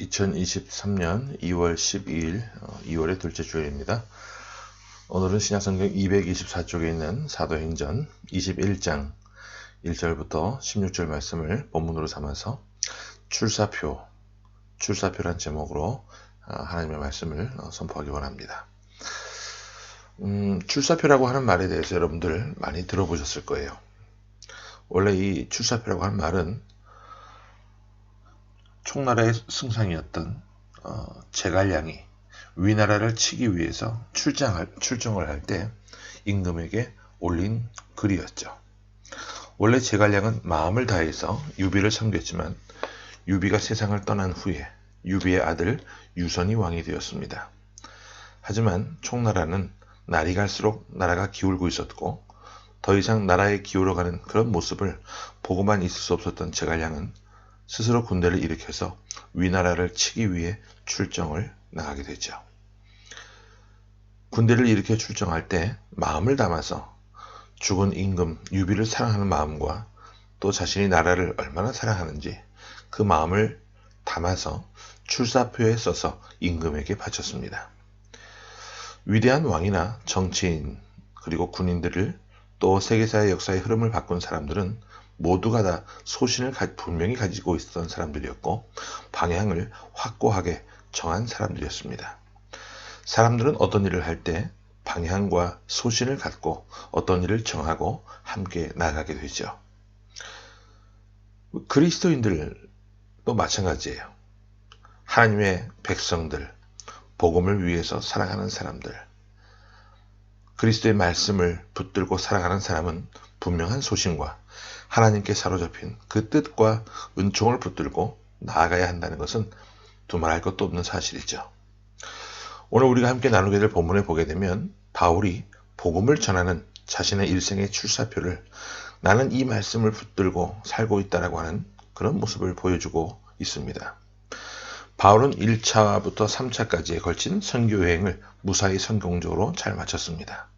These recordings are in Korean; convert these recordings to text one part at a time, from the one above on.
2023년 2월 12일 2월의 둘째 주일입니다. 오늘은 신약성경 224쪽에 있는 사도행전 21장 1절부터 16절 말씀을 본문으로 삼아서 출사표란 제목으로 하나님의 말씀을 선포하기 원합니다. 출사표라고 하는 말에 대해서 여러분들 많이 들어보셨을 거예요. 원래 이 출사표라고 하는 말은 총나라의 승상이었던 제갈량이 위나라를 치기 위해서 출정을 할 때 임금에게 올린 글이었죠. 원래 제갈량은 마음을 다해서 유비를 섬겼지만 유비가 세상을 떠난 후에 유비의 아들 유선이 왕이 되었습니다. 하지만 총나라는 날이 갈수록 나라가 기울고 있었고 더 이상 나라에 기울어가는 그런 모습을 보고만 있을 수 없었던 제갈량은 스스로 군대를 일으켜서 위나라를 치기 위해 출정을 나가게 되죠. 군대를 일으켜 출정할 때 마음을 담아서 죽은 임금 유비를 사랑하는 마음과 또 자신이 나라를 얼마나 사랑하는지 그 마음을 담아서 출사표에 써서 임금에게 바쳤습니다. 위대한 왕이나 정치인 그리고 군인들을 또 세계사의 역사의 흐름을 바꾼 사람들은 모두가 다 소신을 분명히 가지고 있었던 사람들이었고 방향을 확고하게 정한 사람들이었습니다. 사람들은 어떤 일을 할 때 방향과 소신을 갖고 어떤 일을 정하고 함께 나가게 되죠. 그리스도인들도 마찬가지예요. 하나님의 백성들, 복음을 위해서 살아가는 사람들, 그리스도의 말씀을 붙들고 살아가는 사람은 분명한 소신과 하나님께 사로잡힌 그 뜻과 은총을 붙들고 나아가야 한다는 것은 두말할 것도 없는 사실이죠. 오늘 우리가 함께 나누게 될 본문에 보게 되면 바울이 복음을 전하는 자신의 일생의 출사표를 나는 이 말씀을 붙들고 살고 있다라고 하는 그런 모습을 보여주고 있습니다. 바울은 1차부터 3차까지에 걸친 선교 여행을 무사히 성공적으로 잘 마쳤습니다.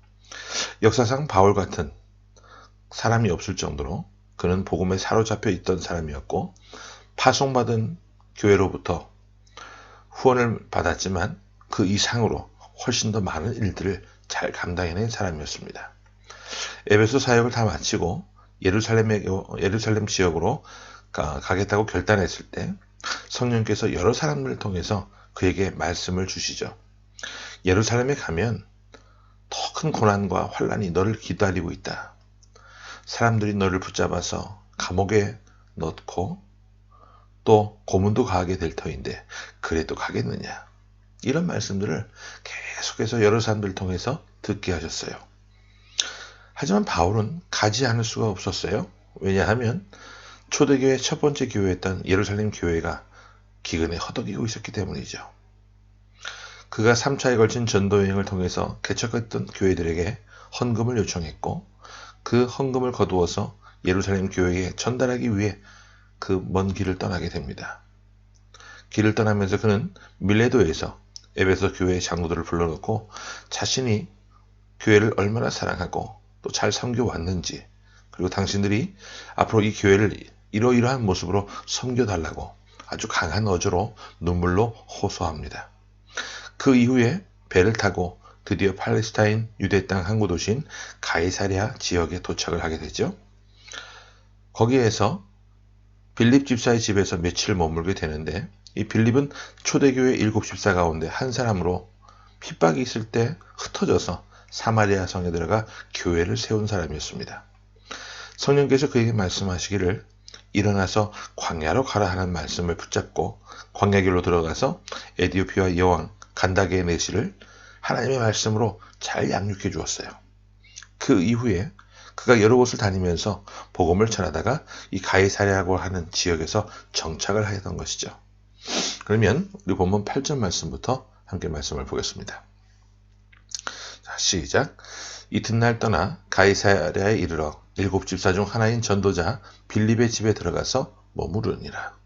역사상 바울 같은 사람이 없을 정도로 그는 복음에 사로잡혀 있던 사람이었고 파송받은 교회로부터 후원을 받았지만 그 이상으로 훨씬 더 많은 일들을 잘 감당해낸 사람이었습니다. 에베소 사역을 다 마치고 예루살렘 지역으로 가겠다고 결단했을 때 성령께서 여러 사람들을 통해서 그에게 말씀을 주시죠. 예루살렘에 가면 더 큰 고난과 환난이 너를 기다리고 있다. 사람들이 너를 붙잡아서 감옥에 넣고 또 고문도 가하게 될 터인데 그래도 가겠느냐. 이런 말씀들을 계속해서 여러 사람들을 통해서 듣게 하셨어요. 하지만 바울은 가지 않을 수가 없었어요. 왜냐하면 초대교회 첫 번째 교회였던 예루살렘 교회가 기근에 허덕이고 있었기 때문이죠. 그가 3차에 걸친 전도여행을 통해서 개척했던 교회들에게 헌금을 요청했고 그 헌금을 거두어서 예루살렘 교회에 전달하기 위해 그 먼 길을 떠나게 됩니다. 길을 떠나면서 그는 밀레도에서 에베소 교회의 장로들을 불러놓고 자신이 교회를 얼마나 사랑하고 또 잘 섬겨왔는지 그리고 당신들이 앞으로 이 교회를 이러이러한 모습으로 섬겨달라고 아주 강한 어조로 눈물로 호소합니다. 그 이후에 배를 타고 드디어 팔레스타인 유대 땅 항구 도시인 가이사랴 지역에 도착을 하게 되죠. 거기에서 빌립 집사의 집에서 며칠 머물게 되는데 이 빌립은 초대교회 7집사 가운데 한 사람으로 핍박이 있을 때 흩어져서 사마리아 성에 들어가 교회를 세운 사람이었습니다. 성령께서 그에게 말씀하시기를 일어나서 광야로 가라 하는 말씀을 붙잡고 광야길로 들어가서 에디오피아 여왕 간다게의 내시를 하나님의 말씀으로 잘 양육해 주었어요. 그 이후에 그가 여러 곳을 다니면서 복음을 전하다가 이 가이사랴라고 하는 지역에서 정착을 하였던 것이죠. 그러면 우리 본문 8절 말씀부터 함께 말씀을 보겠습니다. 자, 시작. 이튿날 떠나 가이사랴에 이르러 7집사 중 하나인 전도자 빌립의 집에 들어가서 머무르니라.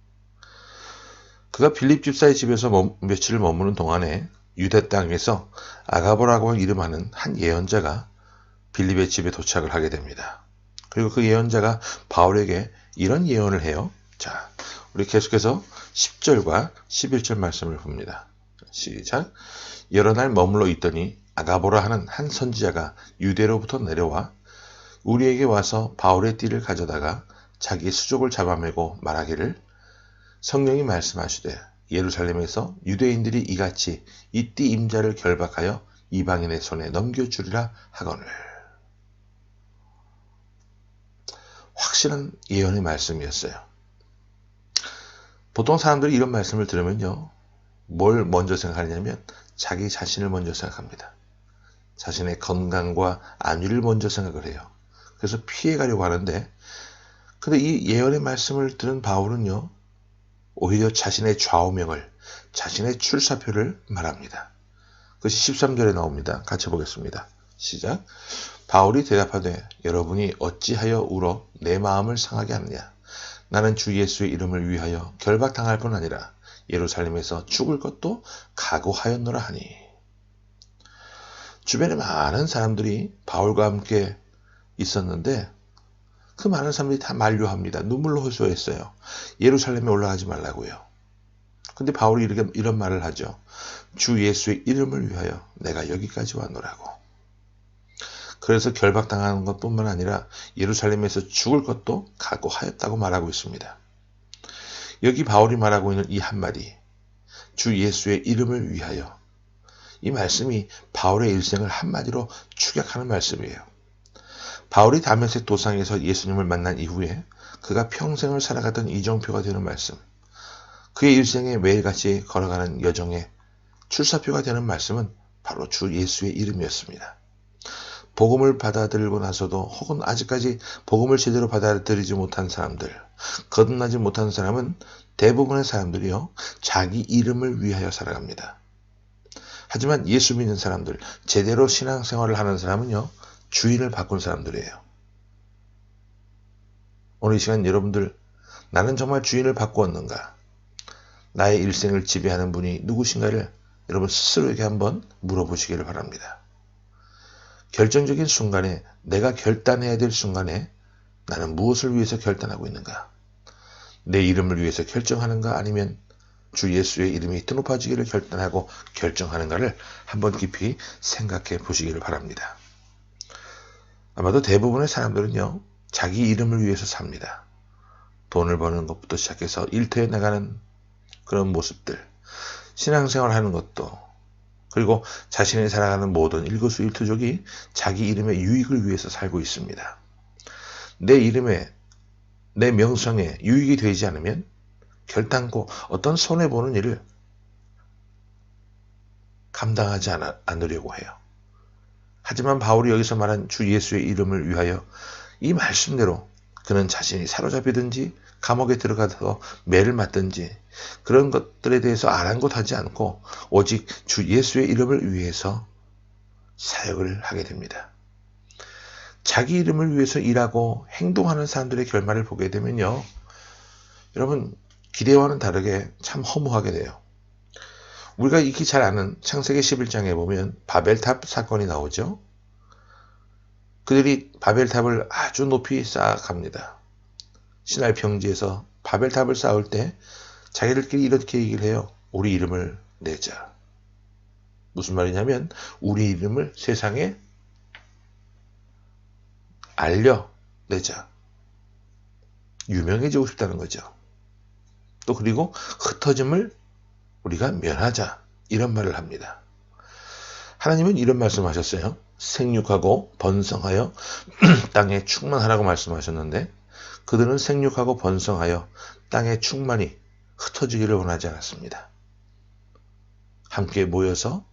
그가 빌립 집사의 집에서 며칠을 머무는 동안에 유대 땅에서 아가보라고 이름하는 한 예언자가 빌립의 집에 도착을 하게 됩니다. 그리고 그 예언자가 바울에게 이런 예언을 해요. 자, 우리 계속해서 10절과 11절 말씀을 봅니다. 시작. 여러 날 머물러 있더니 아가보라 하는 한 선지자가 유대로부터 내려와 우리에게 와서 바울의 띠를 가져다가 자기 수족을 잡아매고 말하기를 성령이 말씀하시되 예루살렘에서 유대인들이 이같이 이 띠 임자를 결박하여 이방인의 손에 넘겨주리라 하거늘. 확실한 예언의 말씀이었어요. 보통 사람들이 이런 말씀을 들으면요, 뭘 먼저 생각하냐면 자기 자신을 먼저 생각합니다. 자신의 건강과 안위를 먼저 생각을 해요. 그래서 피해가려고 하는데, 근데 이 예언의 말씀을 들은 바울은요, 오히려 자신의 좌우명을, 자신의 출사표를 말합니다. 그것이 13절에 나옵니다. 같이 보겠습니다. 시작. 바울이 대답하되 여러분이 어찌하여 울어 내 마음을 상하게 하느냐. 나는 주 예수의 이름을 위하여 결박당할 뿐 아니라 예루살렘에서 죽을 것도 각오하였노라 하니. 주변에 많은 사람들이 바울과 함께 있었는데 그 많은 사람들이 다 만류합니다. 눈물로 호소했어요. 예루살렘에 올라가지 말라고요. 근데 바울이 이런 말을 하죠. 주 예수의 이름을 위하여 내가 여기까지 왔노라고. 그래서 결박당하는 것뿐만 아니라 예루살렘에서 죽을 것도 각오하였다고 말하고 있습니다. 여기 바울이 말하고 있는 이 한마디, 주 예수의 이름을 위하여, 이 말씀이 바울의 일생을 한마디로 축약하는 말씀이에요. 바울이 다메섹 도상에서 예수님을 만난 이후에 그가 평생을 살아가던 이정표가 되는 말씀, 그의 일생에 매일같이 걸어가는 여정의 출사표가 되는 말씀은 바로 주 예수의 이름이었습니다. 복음을 받아들이고 나서도 혹은 아직까지 복음을 제대로 받아들이지 못한 사람들, 거듭나지 못한 사람은 대부분의 사람들이요, 자기 이름을 위하여 살아갑니다. 하지만 예수 믿는 사람들, 제대로 신앙생활을 하는 사람은요, 주인을 바꾼 사람들이에요. 오늘 이 시간 여러분들, 나는 정말 주인을 바꾸었는가? 나의 일생을 지배하는 분이 누구신가를 여러분 스스로에게 한번 물어보시기를 바랍니다. 결정적인 순간에, 내가 결단해야 될 순간에 나는 무엇을 위해서 결단하고 있는가? 내 이름을 위해서 결정하는가? 아니면 주 예수의 이름이 높아지기를 결단하고 결정하는가를 한번 깊이 생각해 보시기를 바랍니다. 아마도 대부분의 사람들은요, 자기 이름을 위해서 삽니다. 돈을 버는 것부터 시작해서 일터에 나가는 그런 모습들, 신앙생활 하는 것도, 그리고 자신이 살아가는 모든 일거수일투족이 자기 이름의 유익을 위해서 살고 있습니다. 내 이름에, 내 명성에 유익이 되지 않으면 결단코 어떤 손해보는 일을 감당하지 않으려고 해요. 하지만 바울이 여기서 말한 주 예수의 이름을 위하여 이 말씀대로 그는 자신이 사로잡히든지 감옥에 들어가서 매를 맞든지 그런 것들에 대해서 아랑곳하지 않고 오직 주 예수의 이름을 위해서 사역을 하게 됩니다. 자기 이름을 위해서 일하고 행동하는 사람들의 결말을 보게 되면요, 여러분 기대와는 다르게 참 허무하게 돼요. 우리가 익히 잘 아는 창세기 11장에 보면 바벨탑 사건이 나오죠. 그들이 바벨탑을 아주 높이 쌓아갑니다. 시날 평지에서 바벨탑을 쌓을 때 자기들끼리 이렇게 얘기를 해요. 우리 이름을 내자. 무슨 말이냐면 우리 이름을 세상에 알려내자. 유명해지고 싶다는 거죠. 또 그리고 흩어짐을 우리가 면하자. 이런 말을 합니다. 하나님은 이런 말씀하셨어요. 생육하고 번성하여 땅에 충만하라고 말씀하셨는데 그들은 생육하고 번성하여 땅의 충만이 흩어지기를 원하지 않았습니다. 함께 모여서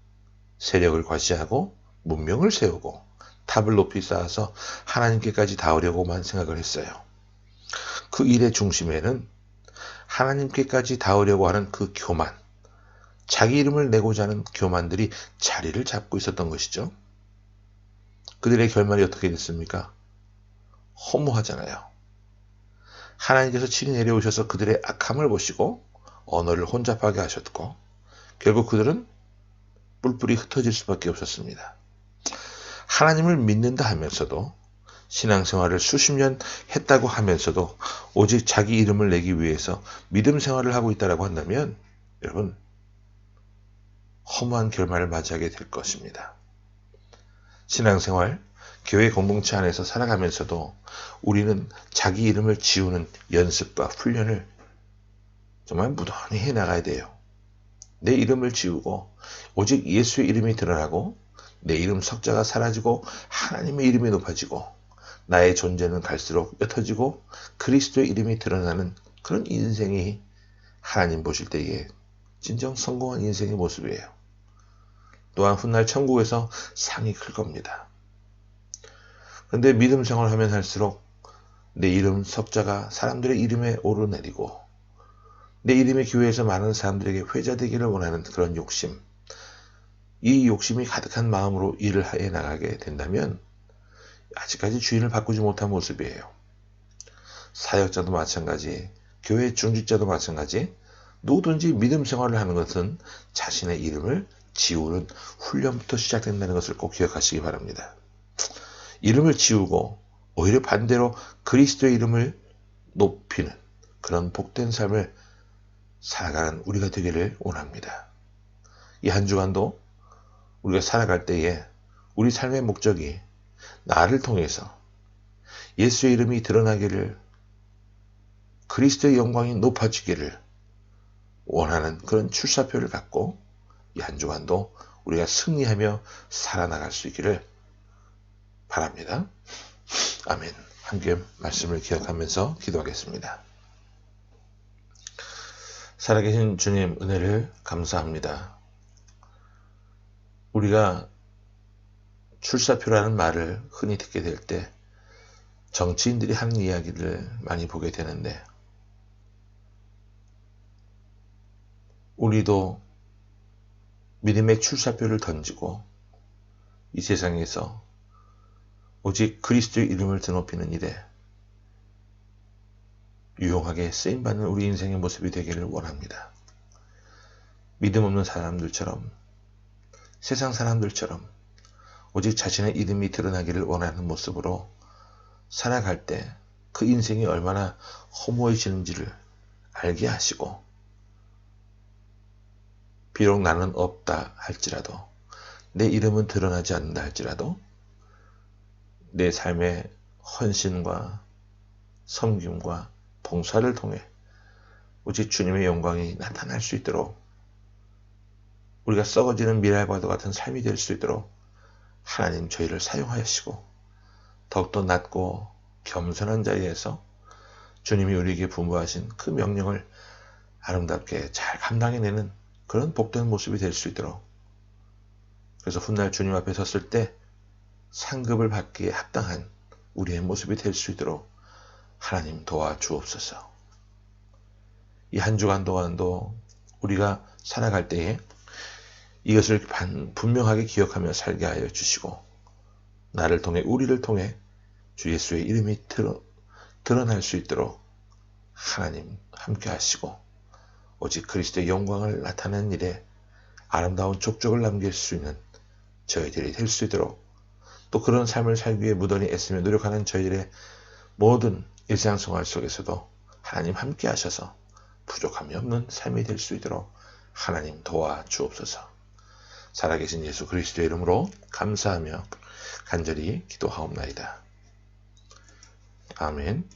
세력을 과시하고 문명을 세우고 탑을 높이 쌓아서 하나님께까지 닿으려고만 생각을 했어요. 그 일의 중심에는 하나님께까지 닿으려고 하는 그 교만, 자기 이름을 내고자 하는 교만들이 자리를 잡고 있었던 것이죠. 그들의 결말이 어떻게 됐습니까? 허무하잖아요. 하나님께서 친히 내려오셔서 그들의 악함을 보시고 언어를 혼잡하게 하셨고 결국 그들은 뿔뿔이 흩어질 수밖에 없었습니다. 하나님을 믿는다 하면서도 신앙생활을 수십 년 했다고 하면서도 오직 자기 이름을 내기 위해서 믿음 생활을 하고 있다고 한다면 여러분 허무한 결말을 맞이하게 될 것입니다. 신앙생활, 교회 공동체 안에서 살아가면서도 우리는 자기 이름을 지우는 연습과 훈련을 정말 무던히 해나가야 돼요. 내 이름을 지우고 오직 예수의 이름이 드러나고 내 이름 석자가 사라지고 하나님의 이름이 높아지고 나의 존재는 갈수록 옅어지고 그리스도의 이름이 드러나는 그런 인생이 하나님 보실 때에 진정 성공한 인생의 모습이에요. 또한 훗날 천국에서 상이 클 겁니다. 그런데 믿음 생활을 하면 할수록 내 이름 석자가 사람들의 이름에 오르내리고 내 이름의 교회에서 많은 사람들에게 회자되기를 원하는 그런 욕심, 이 욕심이 가득한 마음으로 일을 해 나가게 된다면 아직까지 주인을 바꾸지 못한 모습이에요. 사역자도 마찬가지, 교회 중직자도 마찬가지, 누구든지 믿음 생활을 하는 것은 자신의 이름을 지우는 훈련부터 시작된다는 것을 꼭 기억하시기 바랍니다. 이름을 지우고 오히려 반대로 그리스도의 이름을 높이는 그런 복된 삶을 살아가는 우리가 되기를 원합니다. 이 한 주간도 우리가 살아갈 때에 우리 삶의 목적이 나를 통해서 예수의 이름이 드러나기를, 그리스도의 영광이 높아지기를 원하는 그런 출사표를 갖고 이 한 주간도 우리가 승리하며 살아나갈 수 있기를 바랍니다. 아멘. 함께 말씀을 기억하면서 기도하겠습니다. 살아계신 주님 은혜를 감사합니다. 우리가 출사표라는 말을 흔히 듣게 될 때 정치인들이 하는 이야기를 많이 보게 되는데 우리도 믿음의 출사표를 던지고 이 세상에서 오직 그리스도의 이름을 드높이는 일에 유용하게 쓰임받는 우리 인생의 모습이 되기를 원합니다. 믿음 없는 사람들처럼, 세상 사람들처럼 오직 자신의 이름이 드러나기를 원하는 모습으로 살아갈 때 그 인생이 얼마나 허무해지는지를 알게 하시고, 비록 나는 없다 할지라도, 내 이름은 드러나지 않는다 할지라도 내 삶의 헌신과 섬김과 봉사를 통해 오직 주님의 영광이 나타날 수 있도록, 우리가 썩어지는 미랄과도 같은 삶이 될 수 있도록 하나님 저희를 사용하시고 더욱더 낮고 겸손한 자리에서 주님이 우리에게 분부하신 그 명령을 아름답게 잘 감당해내는 그런 복된 모습이 될 수 있도록, 그래서 훗날 주님 앞에 섰을 때 상급을 받기에 합당한 우리의 모습이 될 수 있도록 하나님 도와주옵소서. 이 한 주간 동안도 우리가 살아갈 때에 이것을 분명하게 기억하며 살게 하여 주시고, 나를 통해 우리를 통해 주 예수의 이름이 드러날 수 있도록 하나님 함께 하시고 오직 그리스도의 영광을 나타내는 일에 아름다운 족적을 남길 수 있는 저희들이 될 수 있도록, 또 그런 삶을 살기 위해 무던히 애쓰며 노력하는 저희들의 모든 일상생활 속에서도 하나님 함께 하셔서 부족함이 없는 삶이 될 수 있도록 하나님 도와주옵소서. 살아계신 예수 그리스도의 이름으로 감사하며 간절히 기도하옵나이다. 아멘.